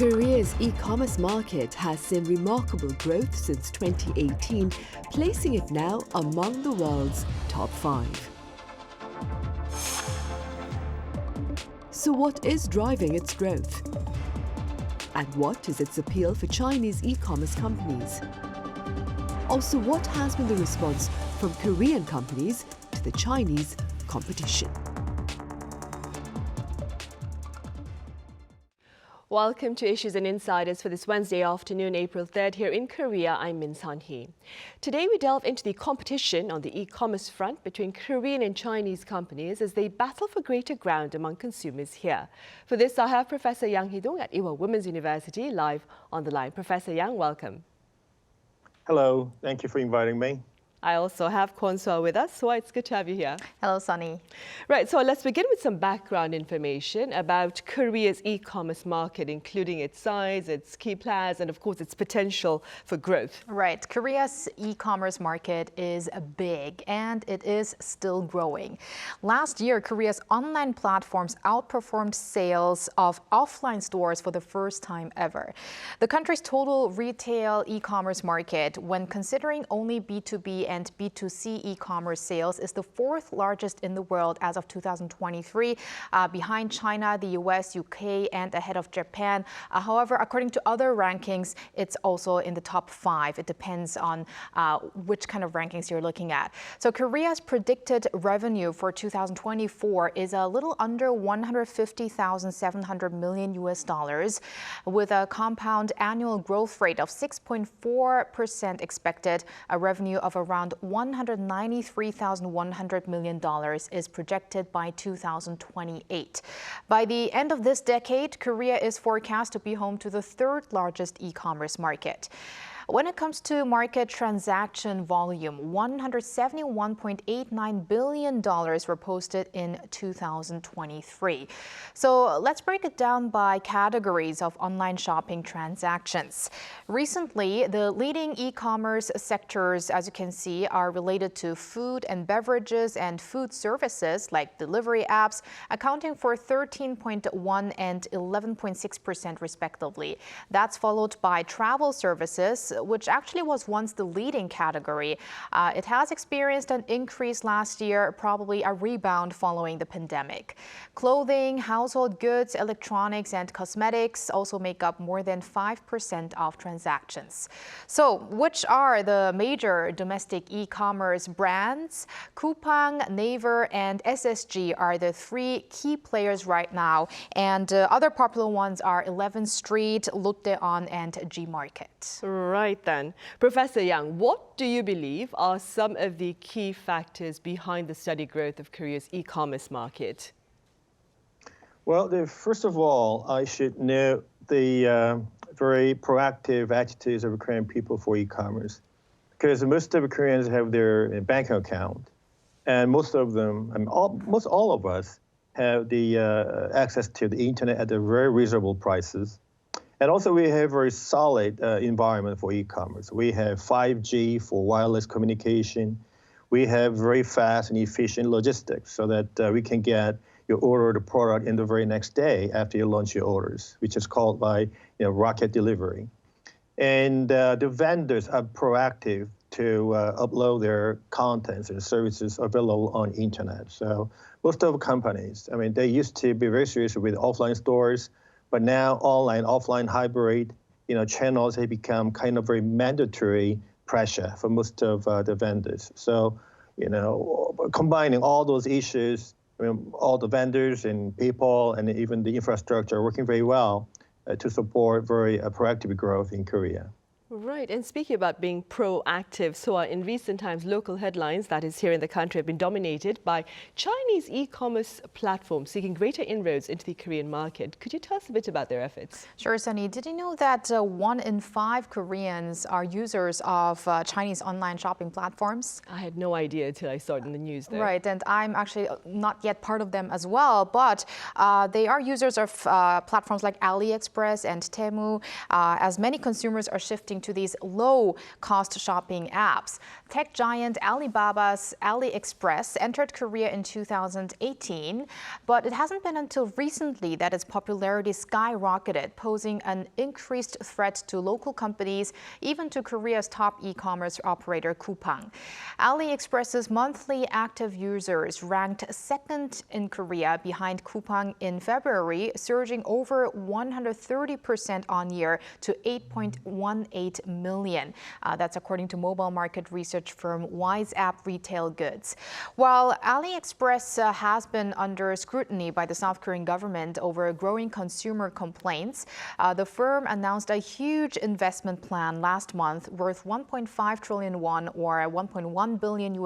Korea's e-commerce market has seen remarkable growth since 2018, placing it now among the world's top 5. So what is driving its growth? And what is its appeal for Chinese e-commerce companies? Also, what has been the response from Korean companies to the Chinese competition? Welcome to Issues and Insiders for this Wednesday afternoon, April 3rd. Here in Korea, I'm Min Sun-hee. Today we delve into the competition on the e-commerce front between Korean and Chinese companies as they battle for greater ground among consumers here. For this, I have Professor Yang Hee-dong at Ewha Womans University live on the line. Professor Yang, welcome. Hello, thank you for inviting me. I also have Kwon Soa with us. Soa, it's good to have you here. Hello, Sunny. Right, so let's begin with some background information about Korea's e-commerce market, including its size, its key players, and of course its potential for growth. Right, Korea's e-commerce market is big and it is still growing. Last year, Korea's online platforms outperformed sales of offline stores for the first time ever. The country's total retail e-commerce market, when considering only B2B and B2C e-commerce sales, is the fourth largest in the world as of 2023, behind China, the US, UK, and ahead of Japan. However, according to other rankings, it's also in the top 5. It depends on which kind of rankings you're looking at. So Korea's predicted revenue for 2024 is a little under 150,700 million US dollars, with a compound annual growth rate of 6.4% expected. A revenue of around $193,100 million is projected by 2028. By the end of this decade, Korea is forecast to be home to the third largest e-commerce market. When it comes to market transaction volume, $171.89 billion were posted in 2023. So let's break it down by categories of online shopping transactions. Recently, the leading e-commerce sectors, as you can see, are related to food and beverages and food services like delivery apps, accounting for 13.1% and 11.6% respectively. That's followed by travel services, which actually was once the leading category. It has experienced an increase last year, probably a rebound following the pandemic. Clothing, household goods, electronics, and cosmetics also make up more than 5% of transactions. So, which are the major domestic e-commerce brands? Coupang, Naver, and SSG are the three key players right now, and other popular ones are 11th Street, Lotte-on, and G-Market. Right then. Professor Yang, what do you believe are some of the key factors behind the steady growth of Korea's e-commerce market? Well, first of all, I should note the very proactive attitudes of Korean people for e-commerce, because most of Koreans have their bank account, and most of them, almost all of us, have the access to the internet at very reasonable prices. And also, we have a very solid environment for e-commerce. We have 5G for wireless communication. We have very fast and efficient logistics so that we can get your ordered product in the very next day after you launch your orders, which is called by rocket delivery. And the vendors are proactive to upload their contents and services available on internet. So most of the companies, they used to be very serious with offline stores, but now online, offline hybrid, channels have become kind of very mandatory pressure for most of the vendors. So, combining all those issues, all the vendors and people and even the infrastructure are working very well to support very proactive growth in Korea. Right, and speaking about being proactive, so in recent times, local headlines, that is here in the country, have been dominated by Chinese e-commerce platforms seeking greater inroads into the Korean market. Could you tell us a bit about their efforts? Sure, Sunny. Did you know that 1 in 5 Koreans are users of Chinese online shopping platforms? I had no idea until I saw it in the news there. Right, and I'm actually not yet part of them as well, but they are users of platforms like AliExpress and Temu, as many consumers are shifting to to these low-cost shopping apps. Tech giant Alibaba's AliExpress entered Korea in 2018, but it hasn't been until recently that its popularity skyrocketed, posing an increased threat to local companies, even to Korea's top e-commerce operator Coupang. AliExpress's monthly active users ranked second in Korea behind Coupang in February, surging over 130% on year to 8.18 million. That's according to mobile market research firm WiseApp Retail Goods. While AliExpress has been under scrutiny by the South Korean government over growing consumer complaints, the firm announced a huge investment plan last month worth 1.5 trillion won or $1.1 billion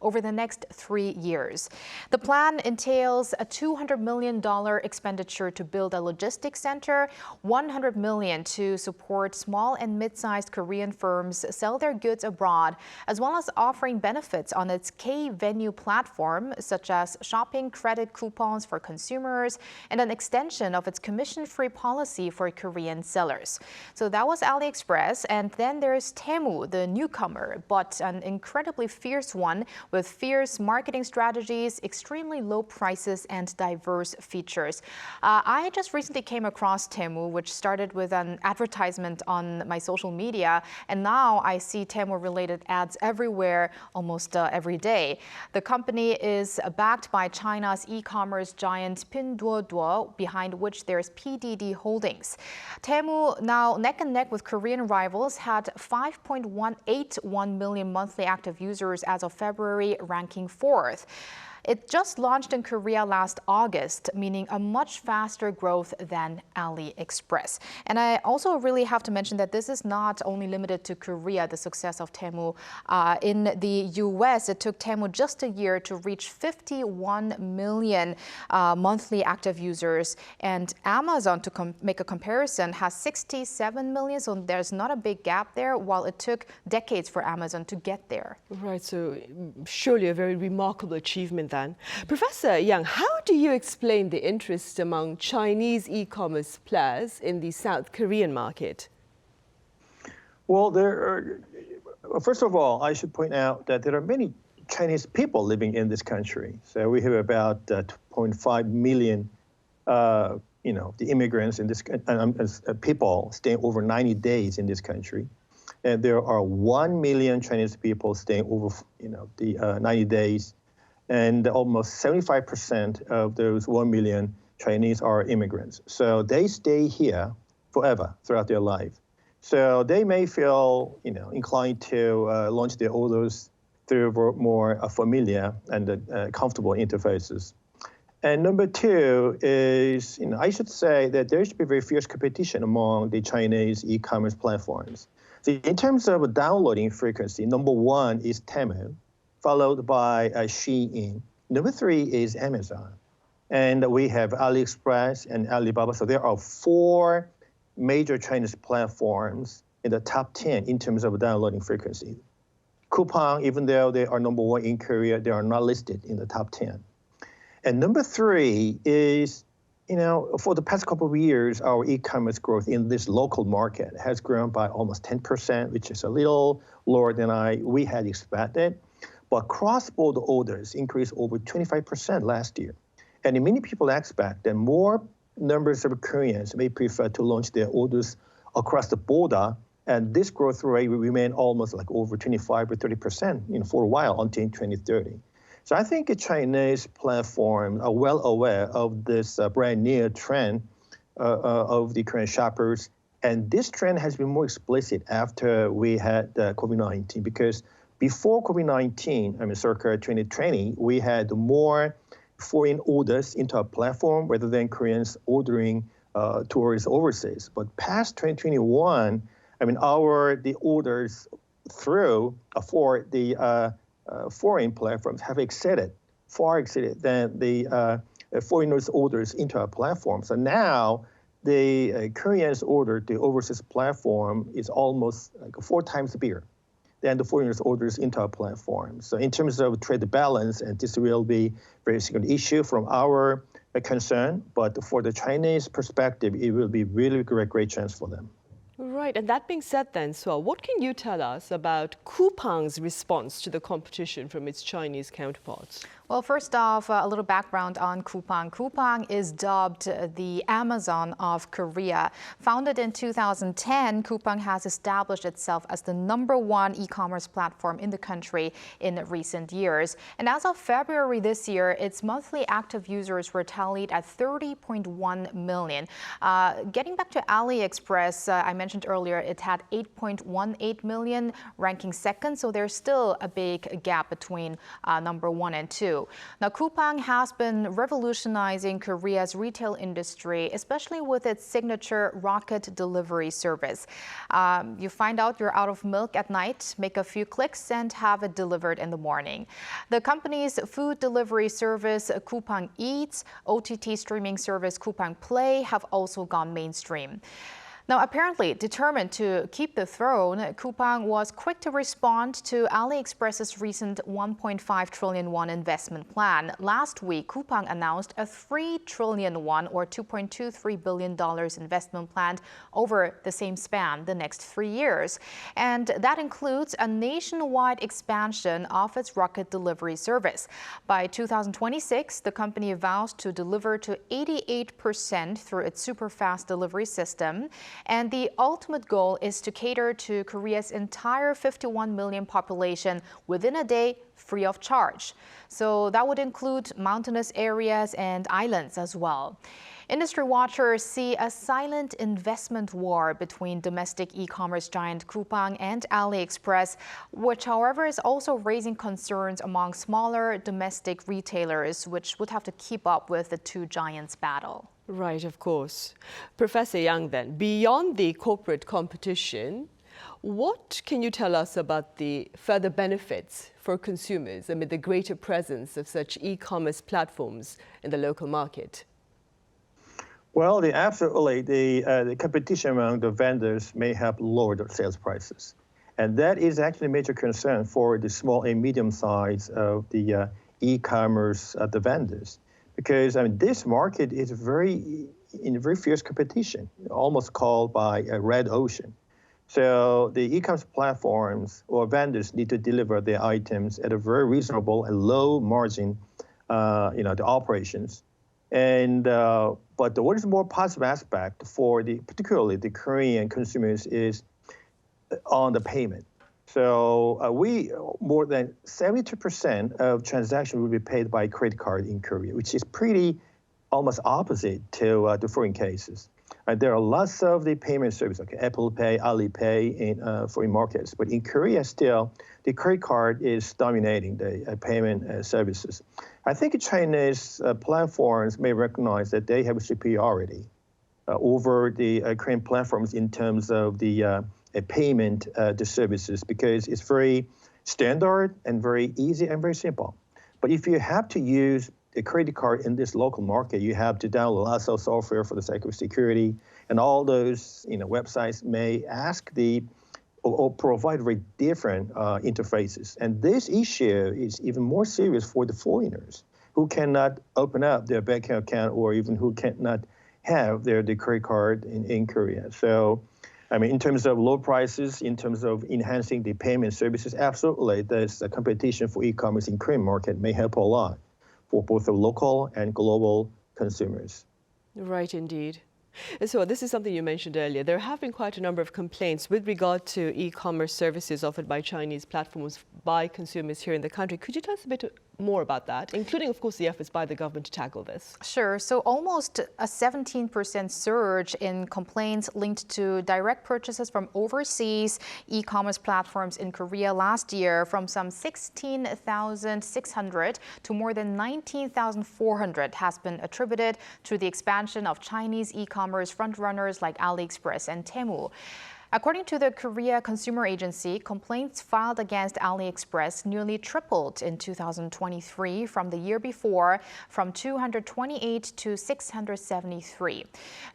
over the next 3 years. The plan entails a $200 million expenditure to build a logistics center, $100 million to support small and mid-sized Korean firms sell their goods abroad, as well as offering benefits on its K-Venue platform, such as shopping credit coupons for consumers and an extension of its commission-free policy for Korean sellers. So that was AliExpress, and then there's Temu, the newcomer, but an incredibly fierce one with fierce marketing strategies, extremely low prices, and diverse features. I just recently came across Temu, which started with an advertisement on my social media, and now I see Temu-related ads everywhere, almost every day. The company is backed by China's e-commerce giant Pinduoduo, behind which there's PDD Holdings. Temu, now neck and neck with Korean rivals, had 5.181 million monthly active users as of February, ranking 4th. It just launched in Korea last August, meaning a much faster growth than AliExpress. And I also really have to mention that this is not only limited to Korea, the success of Temu. In the US, it took Temu just a year to reach 51 million monthly active users. And Amazon, to make a comparison, has 67 million. So there's not a big gap there, while it took decades for Amazon to get there. Right, so surely a very remarkable achievement then. Professor Yang, how do you explain the interest among Chinese e-commerce players in the South Korean market? Well, first of all, I should point out that there are many Chinese people living in this country. So we have about 2.5 million, the immigrants in this people staying over 90 days in this country. And there are 1 million Chinese people staying over, the 90 days. And almost 75% of those 1 million Chinese are immigrants. So they stay here forever throughout their life. So they may feel, inclined to launch their orders through more familiar and comfortable interfaces. And number two is, I should say that there should be very fierce competition among the Chinese e-commerce platforms. So in terms of downloading frequency, number one is Temu, followed by Shein. Number three is Amazon. And we have AliExpress and Alibaba. So there are 4 major Chinese platforms in the top 10 in terms of downloading frequency. Coupang, even though they are number 1 in Korea, they are not listed in the top 10. And number 3 is, for the past couple of years, our e-commerce growth in this local market has grown by almost 10%, which is a little lower than we had expected. But cross-border orders increased over 25% last year. And many people expect that more numbers of Koreans may prefer to launch their orders across the border, and this growth rate will remain almost like over 25 or 30% for a while until 2030. So I think the Chinese platforms are well aware of this brand new trend of the Korean shoppers. And this trend has been more explicit after we had COVID-19, because before COVID-19, circa 2020, we had more foreign orders into our platform rather than Koreans ordering tourists overseas. But past 2021, the orders through for the foreign platforms have far exceeded than the foreigners' orders into our platform. So now the Koreans' order to overseas platform is almost like 4 times bigger than the foreigners' orders into our platform. So in terms of trade balance, and this will be a very significant issue from our concern, but for the Chinese perspective, it will be really great chance for them. Right. Right, and that being said then, Soa, what can you tell us about Coupang's response to the competition from its Chinese counterparts? Well, first off, a little background on Coupang. Coupang is dubbed the Amazon of Korea. Founded in 2010, Coupang has established itself as the #1 e-commerce platform in the country in recent years. And as of February this year, its monthly active users were tallied at 30.1 million. Getting back to AliExpress, I mentioned earlier, it had 8.18 million, ranking second. So there's still a big gap between #1 and 2. Now, Coupang has been revolutionizing Korea's retail industry, especially with its signature rocket delivery service. You find out you're out of milk at night, make a few clicks, and have it delivered in the morning. The company's food delivery service, Coupang Eats, OTT streaming service Coupang Play have also gone mainstream. Now, apparently determined to keep the throne, Coupang was quick to respond to AliExpress's recent 1.5 trillion won investment plan. Last week, Coupang announced a 3 trillion won or $2.23 billion investment plan over the same span, the next 3 years. And that includes a nationwide expansion of its rocket delivery service. By 2026, the company vows to deliver to 88% through its super-fast delivery system. And the ultimate goal is to cater to Korea's entire 51 million population within a day, free of charge. So that would include mountainous areas and islands as well. Industry watchers see a silent investment war between domestic e-commerce giant Coupang and AliExpress, which, however, is also raising concerns among smaller domestic retailers, which would have to keep up with the two giants' battle. Right, of course. Professor Yang, then, beyond the corporate competition, what can you tell us about the further benefits for consumers amid the greater presence of such e-commerce platforms in the local market? Well, absolutely. The competition among the vendors may help lower the sales prices. And that is actually a major concern for the small and medium size of the e-commerce the vendors. Because this market is in very fierce competition, almost called by a red ocean. So the e-commerce platforms or vendors need to deliver their items at a very reasonable and low margin, the operations. And but what is more positive aspect for particularly the Korean consumers is on the payment. So more than 72% of transactions will be paid by credit card in Korea, which is pretty almost opposite to the foreign cases. There are lots of the payment services, like Apple Pay, Alipay in foreign markets, but in Korea still, the credit card is dominating the payment services. I think Chinese platforms may recognize that they have a superiority over the Korean platforms in terms of the payment the services, because it's very standard and very easy and very simple. But if you have to use a credit card in this local market, you have to download lots of software for the sake of security, and all those websites may ask or provide very different interfaces. And this issue is even more serious for the foreigners who cannot open up their bank account or even who cannot have the credit card in Korea. So, in terms of low prices, in terms of enhancing the payment services, absolutely, there's a competition for e-commerce in Korean market may help a lot for both the local and global consumers. Right, indeed. So this is something you mentioned earlier. There have been quite a number of complaints with regard to e-commerce services offered by Chinese platforms by consumers here in the country. Could you tell us a bit more about that, including, of course, the efforts by the government to tackle this? Sure. So almost a 17% surge in complaints linked to direct purchases from overseas e-commerce platforms in Korea last year, from some 16,600 to more than 19,400 has been attributed to the expansion of Chinese e-commerce frontrunners like AliExpress and Temu. According to the Korea Consumer Agency, complaints filed against AliExpress nearly tripled in 2023 from the year before, from 228 to 673.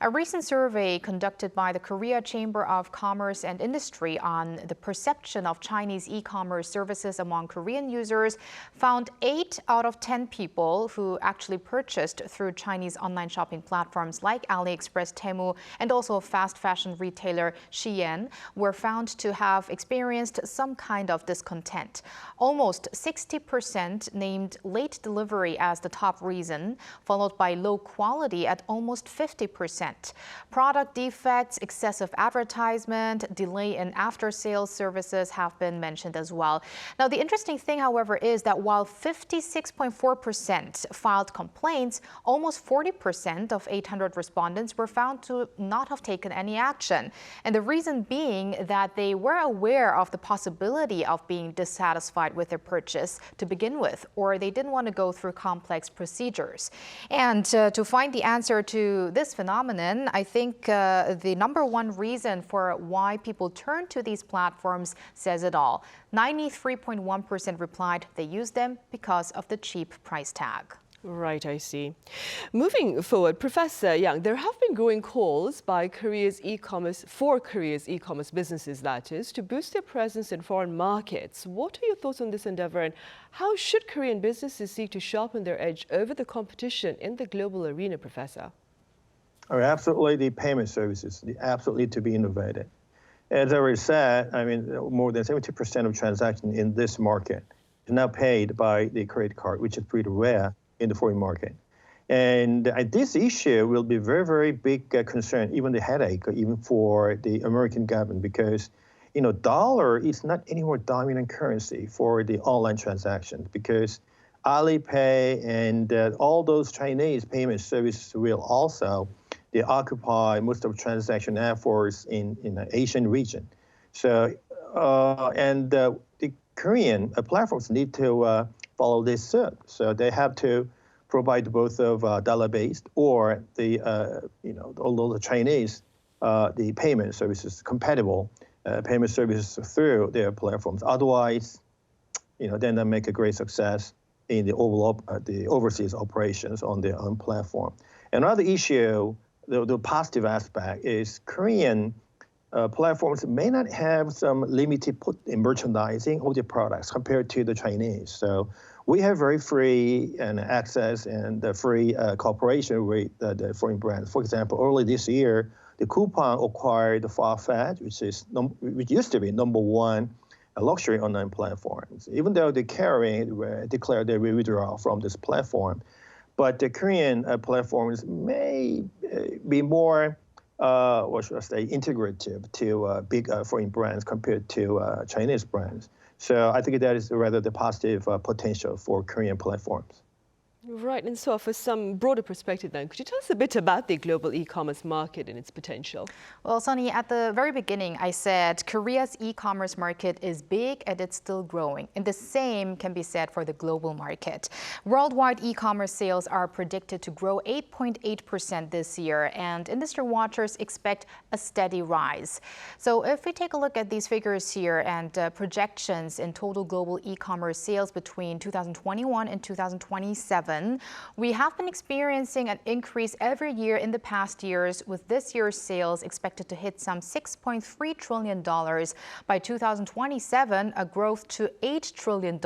A recent survey conducted by the Korea Chamber of Commerce and Industry on the perception of Chinese e-commerce services among Korean users found 8 out of 10 people who actually purchased through Chinese online shopping platforms like AliExpress, Temu, and also fast fashion retailer Shein again, were found to have experienced some kind of discontent. Almost 60% named late delivery as the top reason, followed by low quality at almost 50%. Product defects, excessive advertisement, delay in after-sales services have been mentioned as well. Now, the interesting thing, however, is that while 56.4% filed complaints, almost 40% of 800 respondents were found to not have taken any action. And the reason being that they were aware of the possibility of being dissatisfied with their purchase to begin with, or they didn't want to go through complex procedures. And to find the answer to this phenomenon, I think the number one reason for why people turn to these platforms says it all. 93.1% replied they use them because of the cheap price tag. Right, I see. Moving forward, Professor Yang, there have been growing calls by Korea's e-commerce businesses, that is, to boost their presence in foreign markets. What are your thoughts on this endeavor, and how should Korean businesses seek to sharpen their edge over the competition in the global arena, Professor? Oh, absolutely, the payment services, they absolutely to be innovated. As I already said, I mean, more than 70% of transactions in this market is now paid by the credit card, which is pretty rare in the foreign market. And this issue will be very, very big concern, even the headache, even for the American government, because, you know, dollar is not anymore dominant currency for the online transactions, because Alipay and all those Chinese payment services will also they occupy most of transaction efforts in the Asian region. So, the Korean platforms need to follow this suit. So they have to provide both of dollar-based or the, although the Chinese, the payment services, compatible payment services through their platforms. Otherwise, then they make a great success in the overall, the overseas operations on their own platform. Another issue, the positive aspect is Korean platforms may not have some limited merchandising of their products compared to the Chinese. So we have very free and access and the free cooperation with the foreign brands. For example, early this year, the Coupang acquired the Farfetch, which used to be number one luxury online platforms. Even though the Kering declared they will withdraw from this platform, but the Korean platforms may be more, integrative to big foreign brands compared to Chinese brands. So I think that is rather the positive potential for Korean platforms. Right, and so for some broader perspective then, could you tell us a bit about the global e-commerce market and its potential? Well, Sun-hee, at the very beginning, I said Korea's e-commerce market is big and it's still growing. And the same can be said for the global market. Worldwide e-commerce sales are predicted to grow 8.8% this year, and industry watchers expect a steady rise. So if we take a look at these figures here and projections in total global e-commerce sales between 2021 and 2027, we have been experiencing an increase every year in the past years, with this year's sales expected to hit some $6.3 trillion. By 2027, a growth to $8 trillion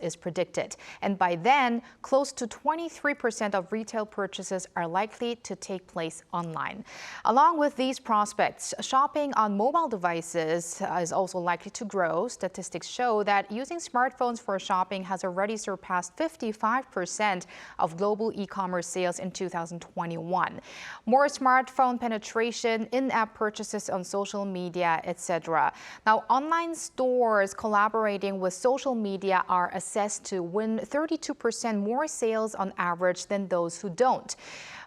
is predicted. And by then, close to 23% of retail purchases are likely to take place online. Along with these prospects, shopping on mobile devices is also likely to grow. Statistics show that using smartphones for shopping has already surpassed 55% of global e-commerce sales in 2021. More smartphone penetration, in-app purchases on social media, etc. Now, online stores collaborating with social media are assessed to win 32% more sales on average than those who don't.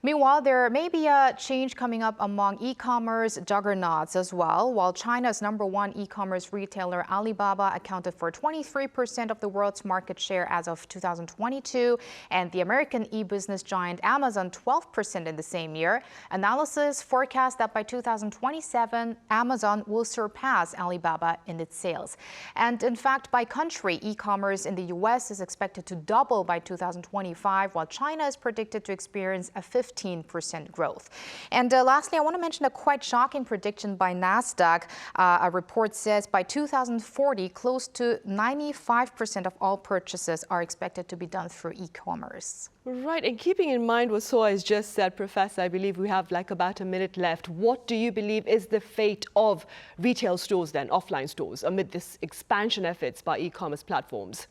Meanwhile, there may be a change coming up among e-commerce juggernauts as well. While China's #1 e-commerce retailer Alibaba accounted for 23% of the world's market share as of 2022, and the American e-business giant Amazon 12% in the same year, analysis forecasts that by 2027, Amazon will surpass Alibaba in its sales. And in fact, by country, e-commerce in the US is expected to double by 2025, while China is predicted to experience a 15% 15% growth. And lastly, I want to mention a quite shocking prediction by NASDAQ. A report says by 2040, close to 95% of all purchases are expected to be done through e-commerce. Right, and keeping in mind what Soa has just said, Professor, I believe we have like about a minute left. What do you believe is the fate of retail stores then, offline stores, amid this expansion efforts by e-commerce platforms?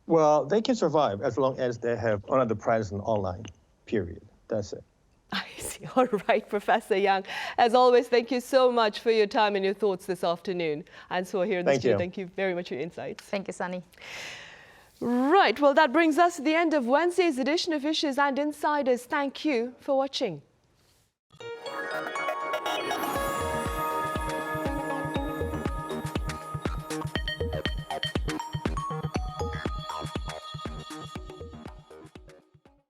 Well, they can survive as long as they have another presence online, period. That's it. I see. All right, Professor Yang. As always, thank you so much for your time and your thoughts this afternoon. And so here in the studio, thank you very much for your insights. Thank you, Sunny. Right, well, that brings us to the end of Wednesday's edition of Issues and Insiders. Thank you for watching.